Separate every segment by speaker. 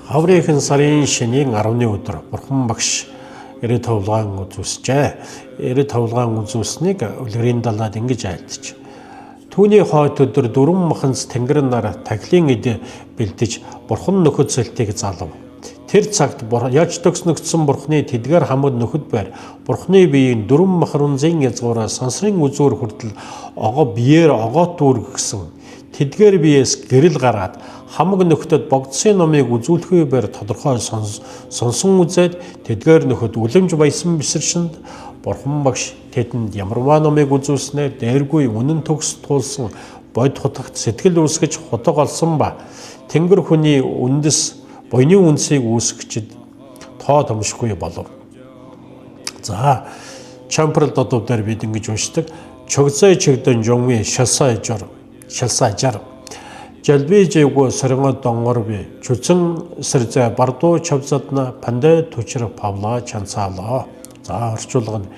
Speaker 1: Хаврын сарын шөнийн 10-ны өдөр Бурхан багш ирээд товлгаан үзүүлжээ. Ирээд товлгаан үзүүлснийг үлгэрийн далаад ингэж айлдаж. Түүний хойд өдөр дөрвөн маханц тэнгэрэн нар тахилын эд бэлдэж Бурхан нөхөд сэлтийг залав. Тэр цагт яаж төгснөгдсөн Бурханы тэдгээр хамаг нөхөд байр Бурханы биеийн дөрвөн махрунзын язгуураас сансрын үзүүр хүртэл биеэр огоот дүүргэсэн. Тэдгээр биеэс гэрэл гараад хамаг нөхдөд богдсын номыг үзүүлэхгүй байр тодорхой сонсон үзээд тэдгээр нөхөд үлэмж баясан бисэршинд Бурхан багш тэдэнд ямарваа номыг үзүүлснээр дээргүй үнэн төгс туулсан бод хутагт сэтгэл үүсгэж хутаг олсон ба тэнгэр хүний үндэс буйны үнсийг үүсгчид тоо томшгүй болов. За чампрал додууд бид ингэж уншдаг. Чогцой чигдэн жонми шалсай жар жалби жээгөө саринга донгорби чүцэн сэрзэ барду чавзадна пандэ түчрэ павла чансаалаа. За орчуулга нь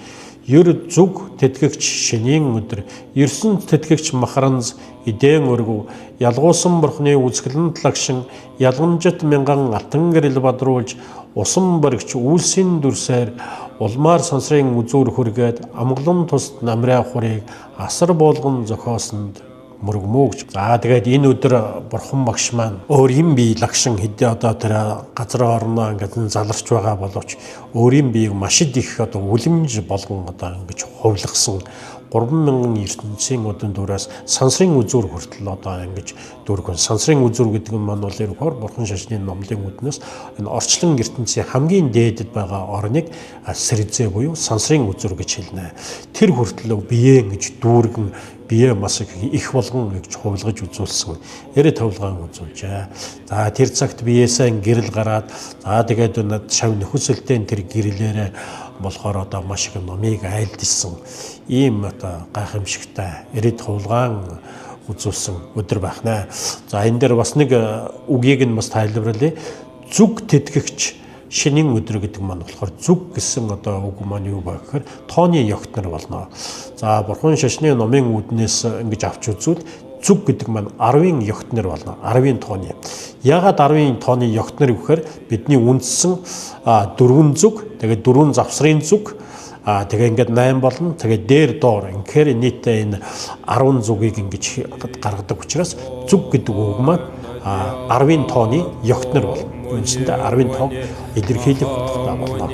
Speaker 1: ер зүг тэтгэгч шинийн өдөр ерсөн тэтгэгч махаранз эдэн өргөв ялгуусан Бурханы үзгэлэн талагшин ялгамжит мянган алтан гэрэл бадруулж усан баригч үйлсийн дүрсээр улмаар сансрын үзүүр хүргээд амглан тусд намраа хурыг асар болгон зохиосонд мөргмөөж. За тэгээд энэ өдөр Бурхан багш маань өөрийн бие лагшин хэдий одоо тэр газар орноо ингээд заларч байгаа боловч өөрийн биеийг маш их одоо үлэмж болгон одоо ингэж хувилгасан 3000 ертөнцийн өдөн дүүрээс сансрын үзүүр хүртэл одоо ингэж дүүргэн сансрын үзүүр гэдэг нь маань бол ерөнхийдөө Бурхан шашны номлын үднэс энэ орчлон ертөнцийн хамгийн дээдэд байгаа орныг сэрзээ буюу сансрын үзүүр гэж хэлнэ. Тэр хүртэл бие ингэж дүүргэн бие маш их болгон гэж хувилгаж үзүүлсэн. Ярэ товлгаан үзүүлжээ. За тэр цагт биеэсээ гэрэл гараад за тэгээд шав нөхөсөлтийн тэр гэрэлээрээ болохоор одоо маш их номыг айлдсан. Ийм одоо гайхамшигтай ярэ товлгаан үзүүлсэн өдөр байна. За энэ дээр бас нэг үгийг нь бас тайлбарлая. Зүг тэтгэгч шинийн өдөр гэдэг маань болохоор зүг гэсэн одоо үг маань юу вэ гэхээр тооны ёгтнор болно. За Бурхан шашны номын үднээс ингэж авч үзвэл зүг гэдэг маань 10-ын ёгтнор болно. 10-ын тооны. Яагаад 10-ын тооны ёгтнор гэхээр бидний үндсэн 4 зүг, тэгээд 4 завсрын зүг, тэгээ ингээд 8 болно. Тэгээд дээр доор инхээр нийтдээ энэ 10 зүгийг ингэж гаргадаг учраас зүг гэдэг үг маань 10-ын тооны ёгтнор болно. Үндсэндээ 10-ын тоог илэрхийлэх утгатай болно.